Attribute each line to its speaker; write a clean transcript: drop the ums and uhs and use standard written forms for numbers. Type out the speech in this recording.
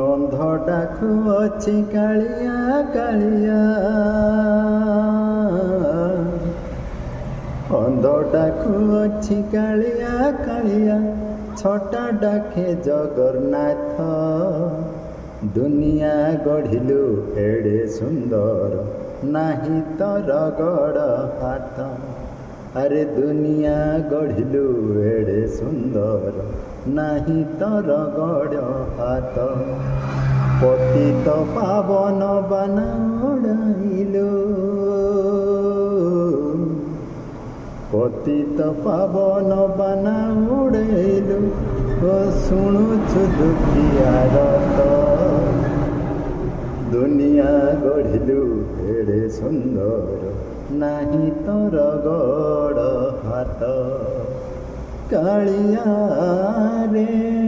Speaker 1: ଅନ୍ଧଟାକୁ ଅଛି କାଳିଆ କାଳିଆ, ଅନ୍ଧଟାକୁ ଅଛି କାଳିଆ କାଳିଆ, ଛଟା ଡାକେ ଜଗନ୍ନାଥ। ଦୁନିଆ ଗଢ଼ିଲୁ ଏଡ଼େ ସୁନ୍ଦର, ନାହିଁ ତୋର ଗଡ଼ ହାତ। ଆରେ ଦୁନିଆ ଗଢ଼ିଲୁ ଏଡ଼େ ସୁନ୍ଦର, ନାହିଁ ତୋର ଗଡ଼ ହାତ। ପତିତ ପାବନ ବାନା ଉଡ଼ାଇଲୁ, ପତିତ ପାବନ ବାନା ଉଡ଼େଇଲୁ, ଶୁଣୁଛୁ ଦୁଃଖିଆର ତ। ଦୁନିଆ ଗଢ଼ିଲୁ ଏଡ଼େ ସୁନ୍ଦର, ନାହିଁ ତୋର ଗଡ଼ ହାତ। କାଳିଆ ରେ